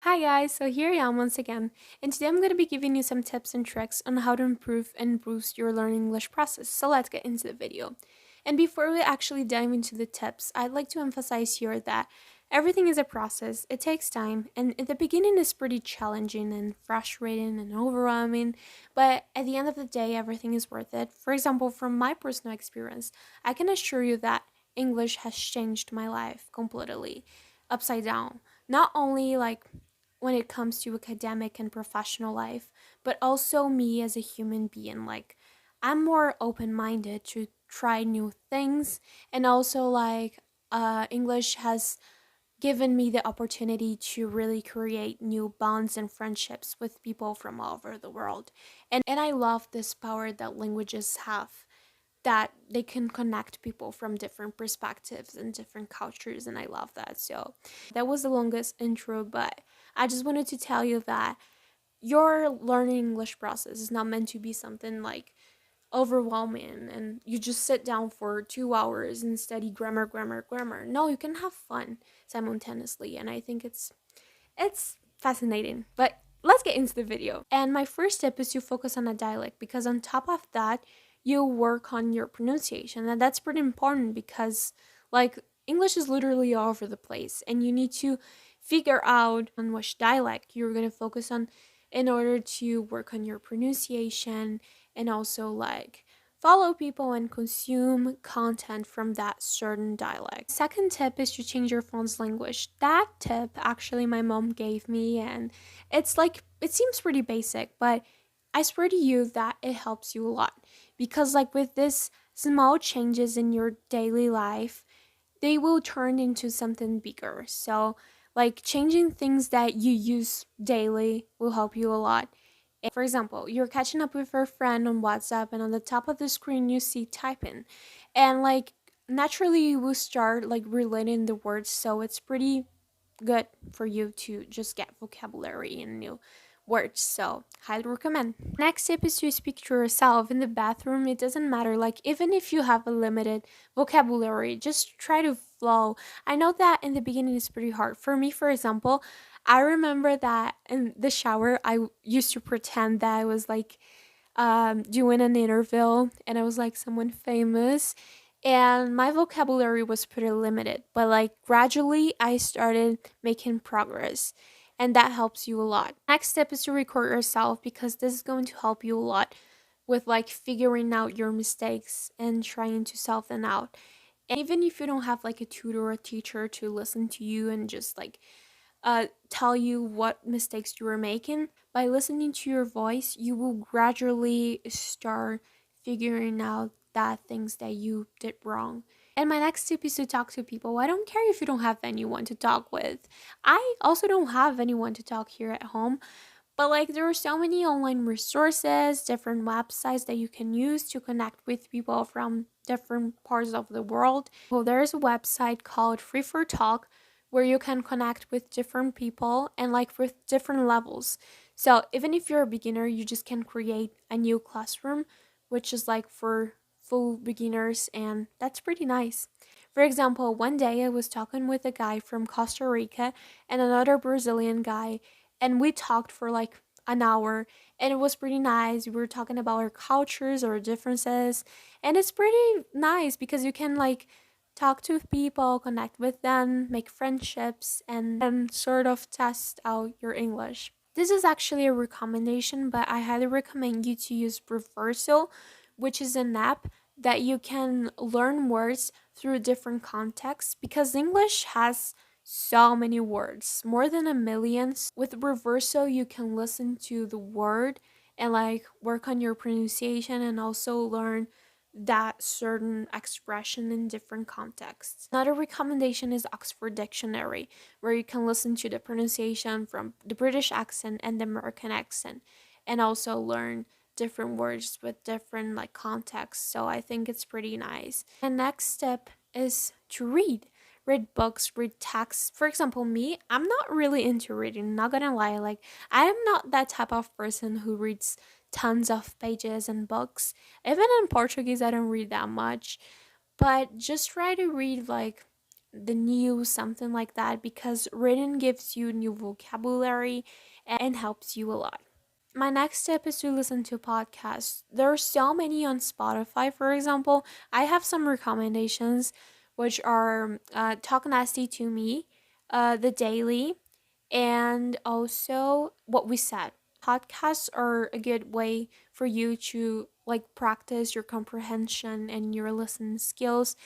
Hi guys, so here I am once again, and today I'm going to be giving you some tips and tricks on how to improve and boost your learning English process. So let's get into the video. And before we actually dive into the tips, I'd like to emphasize here that everything is a process. It takes time, and at the beginning is pretty challenging and frustrating and overwhelming, but at the end of the day, everything is worth it. For example, from my personal experience, I can assure you that English has changed my life completely upside down. Not only when it comes to academic and professional life, but also me as a human being. Like, I'm more open minded to try new things, and also, English has given me the opportunity to really create new bonds and friendships with people from all over the world. And I love this power that languages have, that they can connect people from different perspectives and different cultures, and I love that. So that was the longest intro, but I just wanted to tell you that your learning English process is not meant to be something like overwhelming and you just sit down for 2 hours and study grammar. No, you can have fun simultaneously, and I think it's fascinating. But let's get into the video. And my first tip is to focus on a dialect, because on top of that, you work on your pronunciation. And that's pretty important because, like, English is literally all over the place, and you need to figure out on which dialect you're going to focus on in order to work on your pronunciation, and also like follow people and consume content from that certain dialect. Second tip is to change your phone's language. That tip actually my mom gave me, and it seems pretty basic, but I swear to you that it helps you a lot, because like with this small changes in your daily life, they will turn into something bigger. So like changing things that you use daily will help you a lot. For example, you're catching up with your friend on WhatsApp, and on the top of the screen you see typing. And like naturally you will start like relating the words, so it's pretty good for you to just get vocabulary and new words. So highly recommend. Next tip is to speak to yourself in the bathroom. It doesn't matter, like even if you have a limited vocabulary, just try to flow. I know that in the beginning it's pretty hard. For me, for example, I remember that in the shower I used to pretend that I was like doing an interview and I was like someone famous, and my vocabulary was pretty limited, but like gradually I started making progress, and that helps you a lot. Next step is to record yourself, because this is going to help you a lot with like figuring out your mistakes and trying to solve them out. And even if you don't have like a tutor or a teacher to listen to you and just like tell you what mistakes you were making, by listening to your voice, you will gradually start figuring out that things that you did wrong. And my next tip is to talk to people. I don't care if you don't have anyone to talk with. I also don't have anyone to talk here at home, but like there are so many online resources, different websites that you can use to connect with people from different parts of the world. Well, there's a website called Free for Talk where you can connect with different people and like with different levels. So even if you're a beginner, you just can create a new classroom, which is like for full beginners, and that's pretty nice. For example, one day I was talking with a guy from Costa Rica and another Brazilian guy, and we talked for like an hour, and it was pretty nice. We were talking about our cultures, our differences, and it's pretty nice because you can like talk to people, connect with them, make friendships, and sort of test out your English. This is actually a recommendation, but I highly recommend you to use Reversal, which is an app that you can learn words through different contexts, because English has so many words, more than a million. With Reversal, you can listen to the word and like work on your pronunciation and also learn that certain expression in different contexts. Another recommendation is Oxford Dictionary, where you can listen to the pronunciation from the British accent and the American accent, and also learn different words with different like contexts. So I think it's pretty nice. And next step is to read books, read texts. For example, me, I'm not really into reading, not gonna lie. Like, I am not that type of person who reads tons of pages and books. Even in Portuguese, I don't read that much, but just try to read like the news, something like that, because written gives you new vocabulary and helps you a lot. My next step is to listen to podcasts. There are so many on Spotify, for example. I have some recommendations, which are Talk Nasty to Me, The Daily, and also What We Said. Podcasts are a good way for you to like practice your comprehension and your listening skills.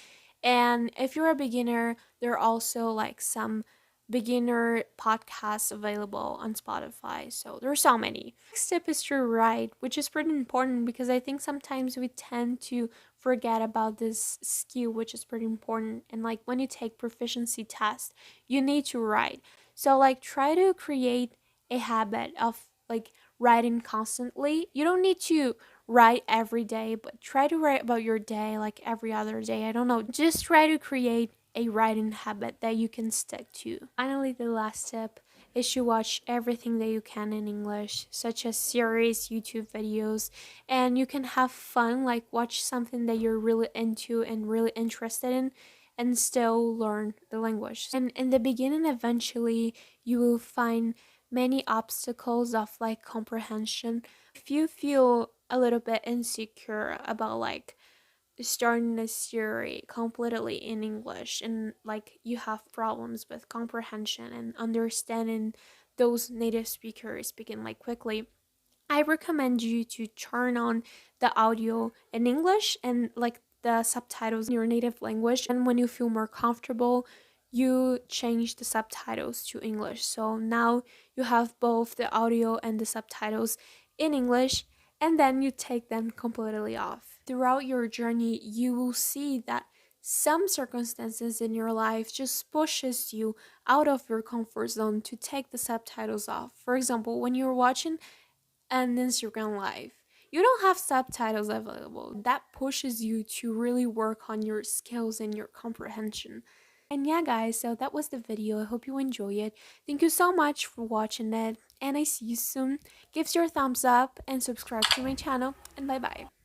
And if you're a beginner, there are also like some beginner podcasts available on Spotify. So there are so many. Next tip is to write, which is pretty important because I think sometimes we tend to forget about this skill, which is pretty important. And like when you take proficiency test, you need to write. So like try to create a habit of like writing constantly. You don't need to write every day, but try to write about your day like every other day. I don't know. Just try to create a writing habit that you can stick to. Finally, the last tip is to watch everything that you can in English, such as series, YouTube videos, and you can have fun, like watch something that you're really into and really interested in and still learn the language. And in the beginning, eventually, you will find many obstacles of like comprehension. If you feel a little bit insecure about like starting a series completely in English and like you have problems with comprehension and understanding those native speakers speaking like quickly, I recommend you to turn on the audio in English and like the subtitles in your native language. And when you feel more comfortable, you change the subtitles to English. So now you have both the audio and the subtitles in English, and then you take them completely off. Throughout your journey, you will see that some circumstances in your life just pushes you out of your comfort zone to take the subtitles off. For example, when you're watching an Instagram live, you don't have subtitles available. That pushes you to really work on your skills and your comprehension. And yeah, guys, so that was the video. I hope you enjoy it. Thank you so much for watching it, and I see you soon. Give your thumbs up and subscribe to my channel, and bye bye.